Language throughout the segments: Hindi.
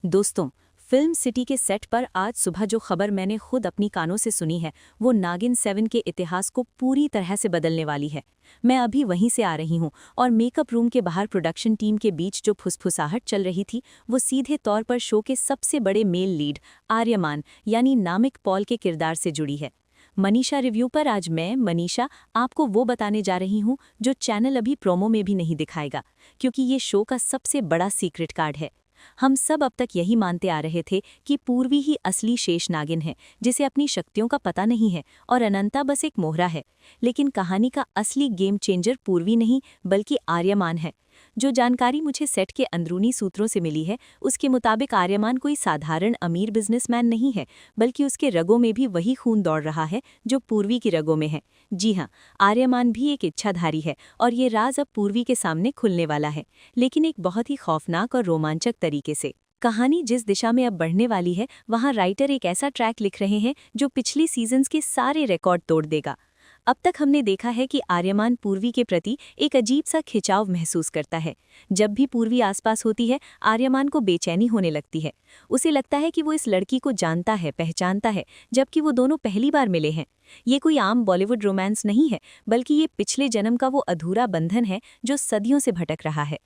दोस्तों, फिल्म सिटी के सेट पर आज सुबह जो खबर मैंने खुद अपनी कानों से सुनी है, वो नागिन 7 के इतिहास को पूरी तरह से बदलने वाली है। मैं अभी वहीं से आ रही हूँ और मेकअप रूम के बाहर प्रोडक्शन टीम के बीच जो फुसफुसाहट चल रही थी, वो सीधे तौर पर शो के सबसे बड़े मेल लीड आर्यमान यानी नामिक पॉल के किरदार से जुड़ी है। मनीषा रिव्यू पर आज मैं, मनीषा, आपको वो बताने जा रही हूँ जो चैनल अभी प्रोमो में भी नहीं दिखाएगा, क्योंकि ये शो का सबसे बड़ा सीक्रेट कार्ड है। हम सब अब तक यही मानते आ रहे थे कि पूर्वी ही असली शेष नागिन है, जिसे अपनी शक्तियों का पता नहीं है और अनंता बस एक मोहरा है। लेकिन कहानी का असली गेम चेंजर पूर्वी नहीं बल्कि आर्यमान है। जो जानकारी मुझे सेट के अंदरूनी सूत्रों से मिली है, उसके मुताबिक आर्यमान कोई साधारण अमीर बिजनेसमैन नहीं है, बल्कि उसके रगों में भी वही खून दौड़ रहा है जो पूर्वी की रगों में है। जी हाँ, आर्यमान भी एक इच्छाधारी है और ये राज अब पूर्वी के सामने खुलने वाला है, लेकिन एक बहुत ही खौफनाक और रोमांचक तरीके से। कहानी जिस दिशा में अब बढ़ने वाली है, वहाँ राइटर एक ऐसा ट्रैक लिख रहे हैं जो पिछली सीजन्स के सारे रिकॉर्ड तोड़ देगा। अब तक हमने देखा है कि आर्यमान पूर्वी के प्रति एक अजीब सा खिंचाव महसूस करता है। जब भी पूर्वी आसपास होती है, आर्यमान को बेचैनी होने लगती है। उसे लगता है कि वो इस लड़की को जानता है, पहचानता है, जबकि वो दोनों पहली बार मिले हैं। ये कोई आम बॉलीवुड रोमांस नहीं है, बल्कि ये पिछले जन्म का वो अधूरा बंधन है जो सदियों से भटक रहा है।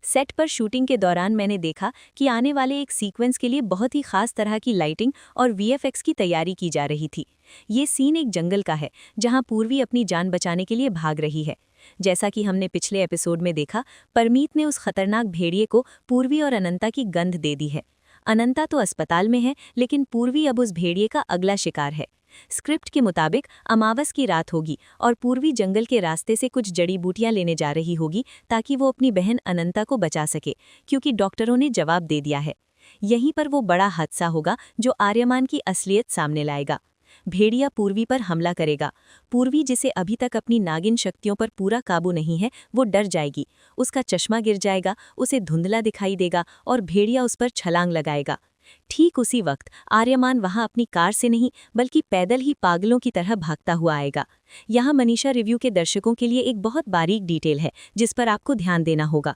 सेट पर शूटिंग के दौरान मैंने देखा कि आने वाले एक सीक्वेंस के लिए बहुत ही खास तरह की लाइटिंग और वीएफएक्स की तैयारी की जा रही थी। ये सीन एक जंगल का है, जहां पूर्वी अपनी जान बचाने के लिए भाग रही है। जैसा कि हमने पिछले एपिसोड में देखा, परमीत ने उस खतरनाक भेड़िए को पूर्वी और अनंता की गंध दे दी है। अनंता तो अस्पताल में है, लेकिन पूर्वी अब उस भेड़िए का अगला शिकार है। स्क्रिप्ट के मुताबिक अमावस की रात होगी और पूर्वी जंगल के रास्ते से कुछ जड़ी बूटियां लेने जा रही होगी ताकि वो अपनी बहन अनंता को बचा सके, क्योंकि डॉक्टरों ने जवाब दे दिया है। यहीं पर वो बड़ा हादसा होगा जो आर्यमान की असलियत सामने लाएगा। भेड़िया पूर्वी पर हमला करेगा। पूर्वी, जिसे अभी तक अपनी नागिन शक्तियों पर पूरा काबू नहीं है, वो डर जाएगी। उसका चश्मा गिर जाएगा, उसे धुंधला दिखाई देगा और भेड़िया उस पर छलांग लगाएगा। ठीक उसी वक्त आर्यमान वहां अपनी कार से नहीं बल्कि पैदल ही पागलों की तरह भागता हुआ आएगा। यहाँ मनीषा रिव्यू के दर्शकों के लिए एक बहुत बारीक डिटेल है जिस पर आपको ध्यान देना होगा।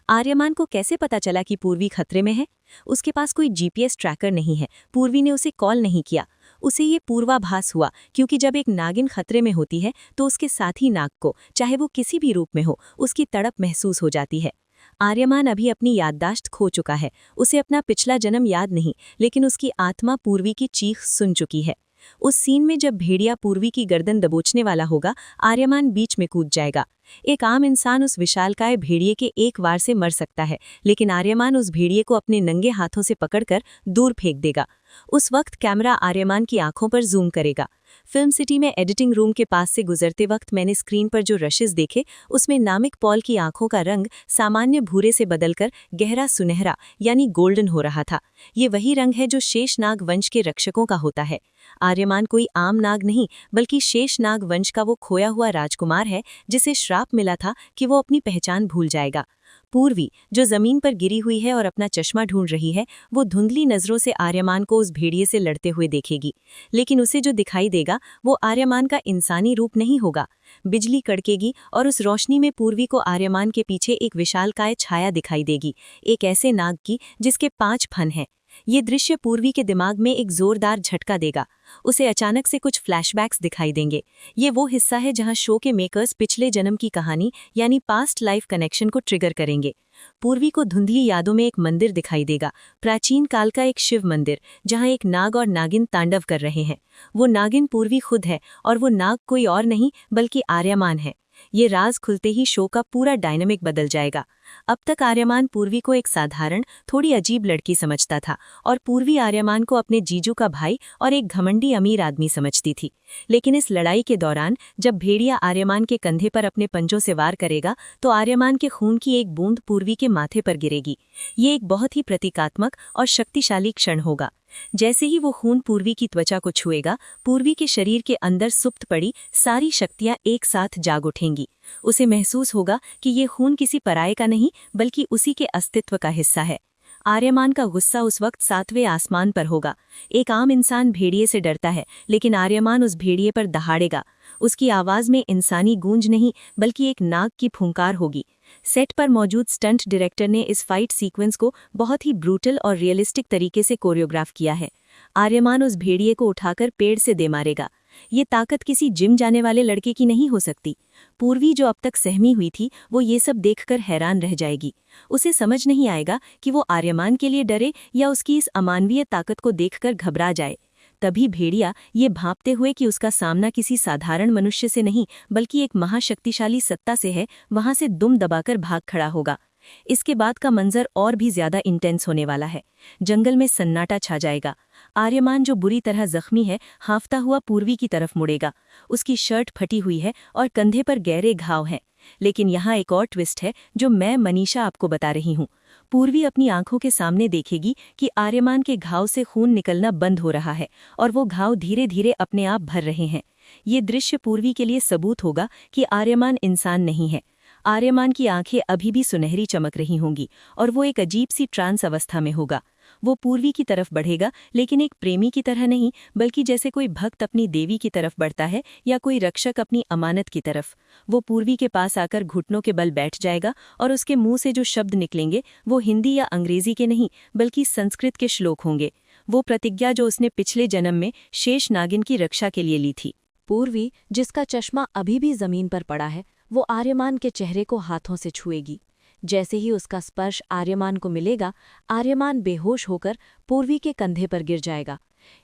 आर्यमान को कैसे पता चला कि पूर्वी खतरे में है? उसके पास कोई जीपीएस ट्रैकर नहीं है, पूर्वी ने उसे कॉल नहीं किया। उसे ये पूर्वाभास हुआ, क्योंकि जब एक नागिन खतरे में होती है तो उसके साथी नाग को, चाहे वो किसी भी रूप में हो, उसकी तड़प महसूस हो जाती है। आर्यमान अभी अपनी याददाश्त खो चुका है। उसे अपना पिछला जन्म याद नहीं, लेकिन उसकी आत्मा पूर्वी की चीख सुन चुकी है। उस सीन में जब भेड़िया पूर्वी की गर्दन दबोचने वाला होगा, आर्यमान बीच में कूद जाएगा। एक आम इंसान उस विशालकाय भेड़िए के एक वार से मर सकता है, लेकिन आर्यमान उस भेड़िए को अपने नंगे हाथों से पकड़कर दूर फेंक देगा। उस वक्त कैमरा आर्यमान की आंखों पर जूम करेगा। फिल्म सिटी में एडिटिंग रूम के पास से गुजरते वक्त मैंने स्क्रीन पर जो रशेस देखे, उसमें नामिक पॉल की आंखों का रंग सामान्य भूरे से बदलकर गहरा सुनहरा यानी गोल्डन हो रहा था। ये वही रंग है जो शेषनाग वंश के रक्षकों का होता है। आर्यमान कोई आम नाग नहीं, बल्कि शेषनाग वंश का वो खोया हुआ राजकुमार है जिसे श्राप मिला था कि वो अपनी पहचान भूल जाएगा। पूर्वी, जो जमीन पर गिरी हुई है और अपना चश्मा ढूंढ रही है, वो धुंधली नजरों से आर्यमान को उस भेड़िए से लड़ते हुए देखेगी। लेकिन उसे जो दिखाई देगा वो आर्यमान का इंसानी रूप नहीं होगा। बिजली कड़केगी और उस रोशनी में पूर्वी को आर्यमान के पीछे एक विशालकाय छाया दिखाई देगी, एक ऐसे नाग की जिसके 5 फन हैं। ये दृश्य पूर्वी के दिमाग में एक जोरदार झटका देगा। उसे अचानक से कुछ फ्लैशबैक्स दिखाई देंगे। ये वो हिस्सा है जहां शो के मेकर्स पिछले जन्म की कहानी यानी पास्ट लाइफ कनेक्शन को ट्रिगर करेंगे। पूर्वी को धुंधली यादों में एक मंदिर दिखाई देगा, प्राचीन काल का एक शिव मंदिर, जहां एक नाग और नागिन तांडव कर रहे हैं। वो नागिन पूर्वी खुद है और वो नाग कोई और नहीं बल्कि आर्यमान है। ये राज खुलते ही शो का पूरा डायनामिक बदल जाएगा। अब तक आर्यमान पूर्वी को एक साधारण, थोड़ी अजीब लड़की समझता था और पूर्वी आर्यमान को अपने जीजू का भाई और एक घमंडी अमीर आदमी समझती थी। लेकिन इस लड़ाई के दौरान जब भेड़िया आर्यमान के कंधे पर अपने पंजों से वार करेगा, तो आर्यमान के खून की एक बूंद पूर्वी के माथे पर गिरेगी। ये एक बहुत ही प्रतीकात्मक और शक्तिशाली क्षण होगा। जैसे ही वो खून पूर्वी की त्वचा को छुएगा, पूर्वी के शरीर के अंदर सुप्त पड़ी सारी शक्तियां एक साथ जाग उठेंगी। उसे महसूस होगा कि ये खून किसी पराये का नहीं बल्कि उसी के अस्तित्व का हिस्सा है। आर्यमान का गुस्सा उस वक्त 7वें आसमान पर होगा। एक आम इंसान भेड़िए से डरता है, लेकिन आर्यमान उस भेड़िए पर दहाड़ेगा। उसकी आवाज में इंसानी गूंज नहीं, बल्कि एक नाग की फुंकार होगी। सेट पर मौजूद स्टंट डायरेक्टर ने इस फाइट सीक्वेंस को बहुत ही ब्रूटल और रियलिस्टिक तरीके से कोरियोग्राफ किया है। आर्यमान उस भेड़िए को उठाकर पेड़ से दे मारेगा। ये ताकत किसी जिम जाने वाले लड़के की नहीं हो सकती। पूर्वी, जो अब तक सहमी हुई थी, वो ये सब देखकर हैरान रह जाएगी। उसे समझ नहीं आएगा कि वो आर्यमान के लिए डरे या उसकी इस अमानवीय ताकत को देखकर घबरा जाए। तभी भेड़िया, ये भांपते हुए कि उसका सामना किसी साधारण मनुष्य से नहीं बल्कि एक महाशक्तिशाली सत्ता से है, वहां से दुम दबाकर भाग खड़ा होगा। इसके बाद का मंजर और भी ज्यादा इंटेंस होने वाला है। जंगल में सन्नाटा छा जाएगा। आर्यमान, जो बुरी तरह जख्मी है, हांफता हुआ पूर्वी की तरफ मुड़ेगा। उसकी शर्ट फटी हुई है और कंधे पर गहरे घाव हैं। लेकिन यहाँ एक और ट्विस्ट है जो मैं मनीषा आपको बता रही हूँ। पूर्वी अपनी आंखों के सामने देखेगी कि आर्यमान के घाव से खून निकलना बंद हो रहा है और वो घाव धीरे धीरे अपने आप भर रहे हैं। ये दृश्य पूर्वी के लिए सबूत होगा कि आर्यमान इंसान नहीं है। आर्यमान की आंखें अभी भी सुनहरी चमक रही होंगी और वो एक अजीब सी ट्रांस अवस्था में होगा। वो पूर्वी की तरफ बढ़ेगा, लेकिन एक प्रेमी की तरह नहीं, बल्कि जैसे कोई भक्त अपनी देवी की तरफ बढ़ता है या कोई रक्षक अपनी अमानत की तरफ। वो पूर्वी के पास आकर घुटनों के बल बैठ जाएगा और उसके मुंह से जो शब्द निकलेंगे वो हिंदी या अंग्रेजी के नहीं बल्कि संस्कृत के श्लोक होंगे। वो प्रतिज्ञा जो उसने पिछले जन्म में शेष नागिन की रक्षा के लिए ली थी। पूर्वी, जिसका चश्मा अभी भी जमीन पर पड़ा है, वो आर्यमान के चेहरे को हाथों से छुएगी। जैसे ही उसका स्पर्श आर्यमान को मिलेगा, आर्यमान बेहोश होकर पूर्वी के कंधे पर गिर जाएगा।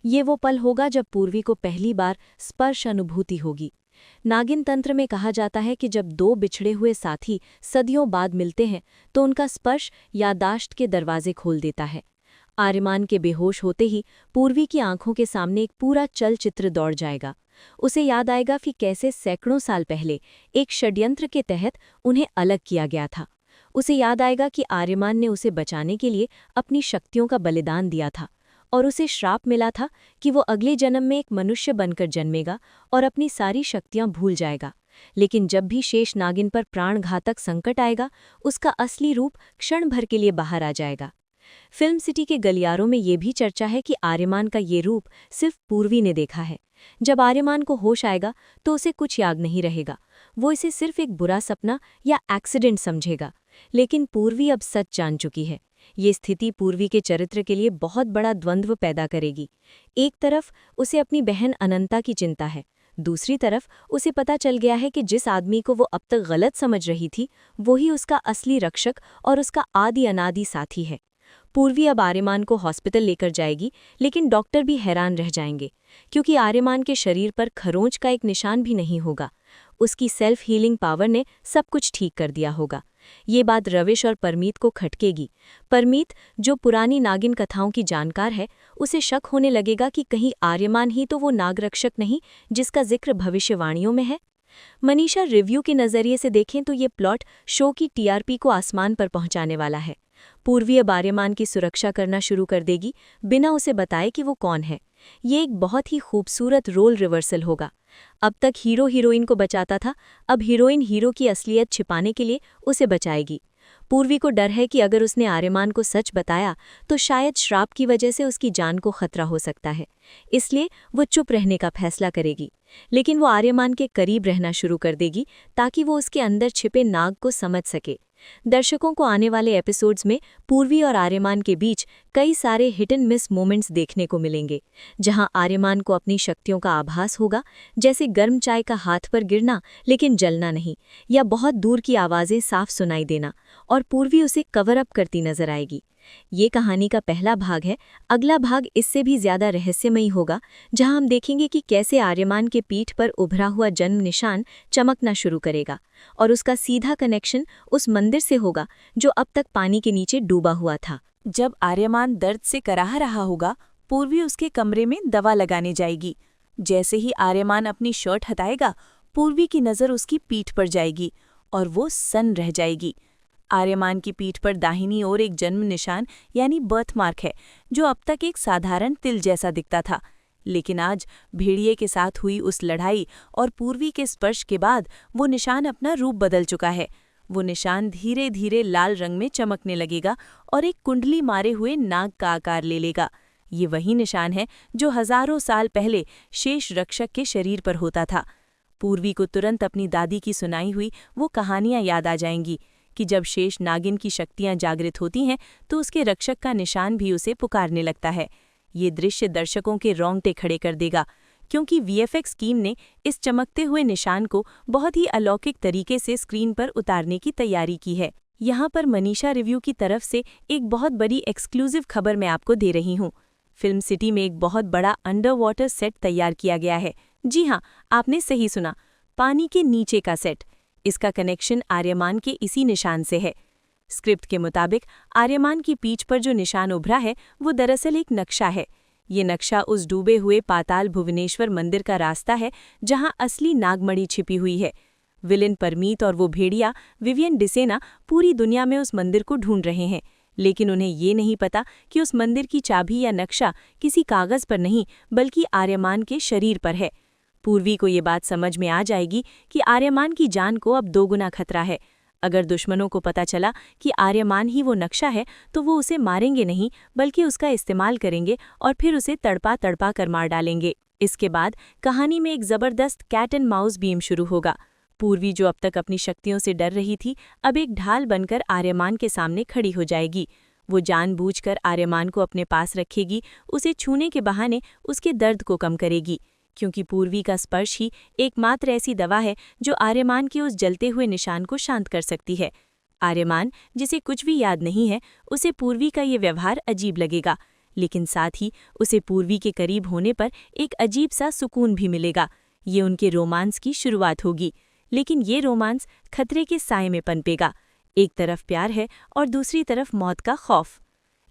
ये वो पल होगा जब पूर्वी को पहली बार स्पर्श अनुभूति होगी। नागिन तंत्र में कहा जाता है कि जब दो बिछड़े हुए साथी सदियों बाद मिलते हैं तो उनका स्पर्श यादाश्त के दरवाजे खोल देता है। आर्यमान के बेहोश होते ही पूर्वी की आंखों के सामने एक पूरा चलचित्र दौड़ जाएगा। उसे याद आएगा कि कैसे सैकड़ों साल पहले एक षड्यंत्र के तहत उन्हें अलग किया गया था। उसे याद आएगा कि आर्यमान ने उसे बचाने के लिए अपनी शक्तियों का बलिदान दिया था और उसे श्राप मिला था कि वो अगले जन्म में एक मनुष्य बनकर जन्मेगा और अपनी सारी शक्तियां भूल जाएगा। लेकिन जब भी शेष नागिन पर प्राणघातक संकट आएगा, उसका असली रूप क्षण भर के लिए बाहर आ जाएगा। फिल्म सिटी के गलियारों में ये भी चर्चा है कि आर्यमान का ये रूप सिर्फ पूर्वी ने देखा है। जब आर्यमान को होश आएगा तो उसे कुछ याद नहीं रहेगा। वो इसे सिर्फ एक बुरा सपना या एक्सीडेंट समझेगा। लेकिन पूर्वी अब सच जान चुकी है। ये स्थिति पूर्वी के चरित्र के लिए बहुत बड़ा द्वंद्व पैदा करेगी। एक तरफ उसे अपनी बहन अनंता की चिंता है, दूसरी तरफ उसे पता चल गया है कि जिस आदमी को वो अब तक गलत समझ रही थी, वही उसका असली रक्षक और उसका आदि अनादि साथी है। पूर्वी अब आर्यमान को हॉस्पिटल लेकर जाएगी, लेकिन डॉक्टर भी हैरान रह जाएंगे क्योंकि आर्यमान के शरीर पर खरोंच का एक निशान भी नहीं होगा। उसकी सेल्फ हीलिंग पावर ने सब कुछ ठीक कर दिया होगा। ये बात रविश और परमीत को खटकेगी। परमीत, जो पुरानी नागिन कथाओं की जानकार है, उसे शक होने लगेगा कि कहीं आर्यमान ही तो वो नागरक्षक नहीं जिसका जिक्र भविष्यवाणियों में है। मनीषा, रिव्यू के नज़रिए से देखें तो ये प्लॉट शो की टीआरपी को आसमान पर पहुंचाने वाला है। पूर्वी अब आर्यमान की सुरक्षा करना शुरू कर देगी बिना उसे बताए कि वो कौन है। ये एक बहुत ही खूबसूरत रोल रिवर्सल होगा। अब तक हीरो हीरोइन को बचाता था, अब हीरोइन हीरो की असलियत छिपाने के लिए उसे बचाएगी। पूर्वी को डर है कि अगर उसने आर्यमान को सच बताया तो शायद श्राप की वजह से उसकी जान को खतरा हो सकता है। इसलिए वो चुप रहने का फैसला करेगी। लेकिन वो आर्यमान के करीब रहना शुरू कर देगी ताकि वो उसके अंदर छिपे नाग को समझ सके। दर्शकों को आने वाले एपिसोड्स में पूर्वी और आर्यमान के बीच कई सारे हिट एंड मिस मोमेंट्स देखने को मिलेंगे, जहां आर्यमान को अपनी शक्तियों का आभास होगा, जैसे गर्म चाय का हाथ पर गिरना लेकिन जलना नहीं, या बहुत दूर की आवाज़ें साफ सुनाई देना, और पूर्वी उसे कवर अप करती नजर आएगी। ये कहानी का पहला भाग है। अगला भाग इससे भी ज्यादा रहस्यमयी होगा, जहां हम देखेंगे कि कैसे आर्यमान के पीठ पर उभरा हुआ जन्म निशान चमकना शुरू करेगा और उसका सीधा कनेक्शन उस मंदिर से होगा जो अब तक पानी के नीचे डूबा हुआ था। जब आर्यमान दर्द से कराह रहा होगा, पूर्वी उसके कमरे में दवा लगाने जाएगी। जैसे ही आर्यमान अपनी शर्ट हटाएगा, पूर्वी की नज़र उसकी पीठ पर जाएगी और वो सन्न रह जाएगी। आर्यमान की पीठ पर दाहिनी ओर एक जन्म निशान यानी बर्थमार्क है, जो अब तक एक साधारण तिल जैसा दिखता था। लेकिन आज भेड़िए के साथ हुई उस लड़ाई और पूर्वी के स्पर्श के बाद वो निशान अपना रूप बदल चुका है। वो निशान धीरे धीरे लाल रंग में चमकने लगेगा और एक कुंडली मारे हुए नाग का आकार ले लेगा। ये वही निशान है जो हजारों साल पहले शेष रक्षक के शरीर पर होता था। पूर्वी को तुरंत अपनी दादी की सुनाई हुई वो कहानियां याद आ जाएंगी कि जब शेष नागिन की शक्तियां जागृत होती हैं तो उसके रक्षक का निशान भी उसे पुकारने लगता है। ये दृश्य दर्शकों के रोंगटे खड़े कर देगा, क्योंकि वीएफएक्स टीम ने इस चमकते हुए निशान को बहुत ही अलौकिक तरीके से स्क्रीन पर उतारने की तैयारी की है। यहाँ पर मनीषा रिव्यू की तरफ से एक बहुत बड़ी एक्सक्लूसिव खबर मैं आपको दे रही हूँ। फिल्म सिटी में एक बहुत बड़ा अंडर वाटर सेट तैयार किया गया है। जी हाँ, आपने सही सुना, पानी के नीचे का सेट। इसका कनेक्शन आर्यमान के इसी निशान से है। स्क्रिप्ट के मुताबिक आर्यमान की पीठ पर जो निशान उभरा है वो दरअसल एक नक्शा है। ये नक्शा उस डूबे हुए पाताल भुवनेश्वर मंदिर का रास्ता है जहां असली नागमणि छिपी हुई है। विलेन परमीत और वो भेड़िया विवियन डिसेना पूरी दुनिया में उस मंदिर को ढूंढ रहे हैं, लेकिन उन्हें ये नहीं पता कि उस मंदिर की चाबी या नक्शा किसी कागज पर नहीं बल्कि आर्यमान के शरीर पर है। पूर्वी को ये बात समझ में आ जाएगी कि आर्यमान की जान को अब दोगुना खतरा है। अगर दुश्मनों को पता चला कि आर्यमान ही वो नक्शा है तो वो उसे मारेंगे नहीं बल्कि उसका इस्तेमाल करेंगे और फिर उसे तड़पा तड़पा कर मार डालेंगे। इसके बाद कहानी में एक जबरदस्त कैट एंड माउस गेम शुरू होगा। पूर्वी, जो अब तक अपनी शक्तियों से डर रही थी, अब एक ढाल बनकर आर्यमान के सामने खड़ी हो जाएगी। वो जानबूझकर आर्यमान को अपने पास रखेगी, उसे छूने के बहाने उसके दर्द को कम करेगी, क्योंकि पूर्वी का स्पर्श ही एकमात्र ऐसी दवा है जो आर्यमान के उस जलते हुए निशान को शांत कर सकती है। आर्यमान, जिसे कुछ भी याद नहीं है, उसे पूर्वी का ये व्यवहार अजीब लगेगा, लेकिन साथ ही उसे पूर्वी के करीब होने पर एक अजीब सा सुकून भी मिलेगा। ये उनके रोमांस की शुरुआत होगी, लेकिन ये रोमांस खतरे के साए में पनपेगा। एक तरफ प्यार है और दूसरी तरफ मौत का खौफ।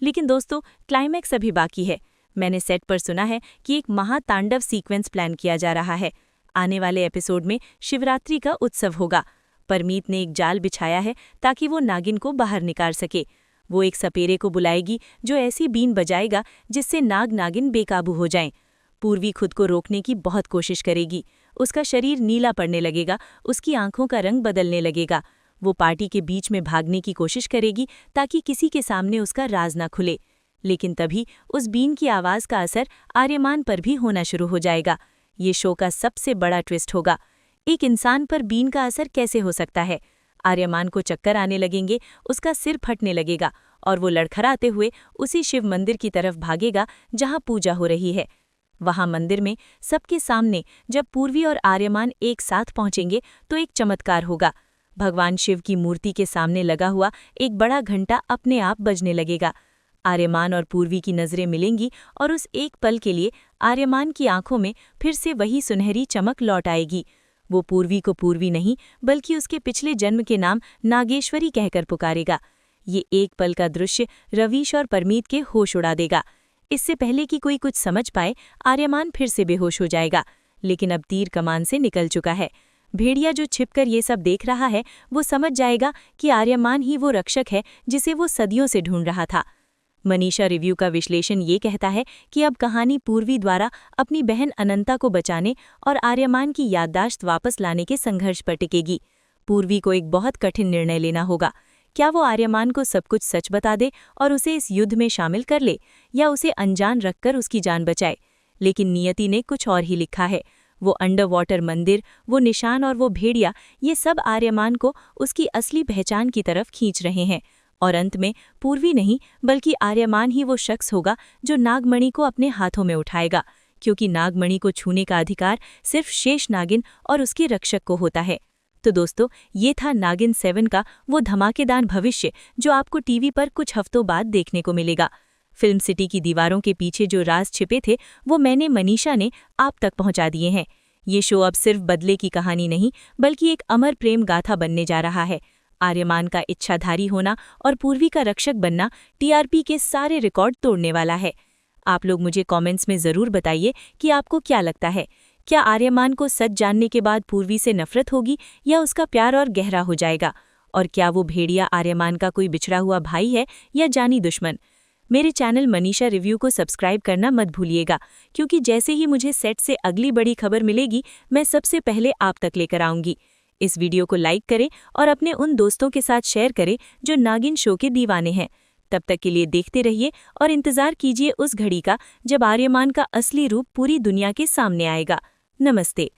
लेकिन दोस्तों, क्लाइमैक्स अभी बाकी है। मैंने सेट पर सुना है कि एक महातांडव सीक्वेंस प्लान किया जा रहा है। आने वाले एपिसोड में शिवरात्रि का उत्सव होगा। परमीत ने एक जाल बिछाया है ताकि वो नागिन को बाहर निकाल सके। वो एक सपेरे को बुलाएगी जो ऐसी बीन बजाएगा जिससे नाग नागिन बेकाबू हो जाएं। पूर्वी खुद को रोकने की बहुत कोशिश करेगी। उसका शरीर नीला पड़ने लगेगा, उसकी आंखों का रंग बदलने लगेगा। वो पार्टी के बीच में भागने की कोशिश करेगी ताकि किसी के सामने उसका राज ना खुले। लेकिन तभी उस बीन की आवाज़ का असर आर्यमान पर भी होना शुरू हो जाएगा। ये शो का सबसे बड़ा ट्विस्ट होगा। एक इंसान पर बीन का असर कैसे हो सकता है? आर्यमान को चक्कर आने लगेंगे, उसका सिर फटने लगेगा और वो लड़खड़ाते हुए उसी शिव मंदिर की तरफ भागेगा जहां पूजा हो रही है। वहां मंदिर में सबके सामने जब पूर्वी और आर्यमान एक साथ पहुंचेंगे तो एक चमत्कार होगा। भगवान शिव की मूर्ति के सामने लगा हुआ एक बड़ा घंटा अपने आप बजने लगेगा। आर्यमान और पूर्वी की नज़रें मिलेंगी और उस एक पल के लिए आर्यमान की आंखों में फिर से वही सुनहरी चमक लौट आएगी। वो पूर्वी को पूर्वी नहीं बल्कि उसके पिछले जन्म के नाम नागेश्वरी कहकर पुकारेगा। ये एक पल का दृश्य रवीश और परमीत के होश उड़ा देगा। इससे पहले कि कोई कुछ समझ पाए, आर्यमान फिर से बेहोश हो जाएगा, लेकिन अब तीर कमान से निकल चुका है। भेड़िया, जो छिपकर ये सब देख रहा है, वो समझ जाएगा कि आर्यमान ही वो रक्षक है जिसे वो सदियों से ढूंढ रहा था। मनीषा रिव्यू का विश्लेषण ये कहता है कि अब कहानी पूर्वी द्वारा अपनी बहन अनंता को बचाने और आर्यमान की याददाश्त वापस लाने के संघर्ष पर टिकेगी। पूर्वी को एक बहुत कठिन निर्णय लेना होगा। क्या वो आर्यमान को सब कुछ सच बता दे और उसे इस युद्ध में शामिल कर ले, या उसे अनजान रखकर उसकी जान बचाए? लेकिन नियति ने कुछ और ही लिखा है। वो अंडर वाटर मंदिर, वो निशान और वो भेड़िया, ये सब आर्यमान को उसकी असली पहचान की तरफ खींच रहे हैं। और अंत में पूर्वी नहीं बल्कि आर्यमान ही वो शख्स होगा जो नागमणि को अपने हाथों में उठाएगा, क्योंकि नागमणि को छूने का अधिकार सिर्फ शेष नागिन और उसके रक्षक को होता है। तो दोस्तों, ये था नागिन 7 का वो धमाकेदार भविष्य जो आपको टीवी पर कुछ हफ्तों बाद देखने को मिलेगा। फिल्म सिटी की दीवारों के पीछे जो राज छिपे थे वो मैंने मनीषा ने आप तक पहुंचा दिए हैं। ये शो अब सिर्फ बदले की कहानी नहीं बल्कि एक अमर प्रेम गाथा बनने जा रहा है। आर्यमान का इच्छाधारी होना और पूर्वी का रक्षक बनना टीआरपी के सारे रिकॉर्ड तोड़ने वाला है। आप लोग मुझे कमेंट्स में ज़रूर बताइए कि आपको क्या लगता है। क्या आर्यमान को सच जानने के बाद पूर्वी से नफरत होगी या उसका प्यार और गहरा हो जाएगा? और क्या वो भेड़िया आर्यमान का कोई बिछड़ा हुआ भाई है या जानी दुश्मन? मेरे चैनल मनीषा रिव्यू को सब्सक्राइब करना मत भूलिएगा, क्योंकि जैसे ही मुझे सेट से अगली बड़ी खबर मिलेगी मैं सबसे पहले आप तक लेकर आऊंगी। इस वीडियो को लाइक करें और अपने उन दोस्तों के साथ शेयर करें जो नागिन शो के दीवाने हैं। तब तक के लिए देखते रहिए और इंतजार कीजिए उस घड़ी का जब आर्यमान का असली रूप पूरी दुनिया के सामने आएगा। नमस्ते।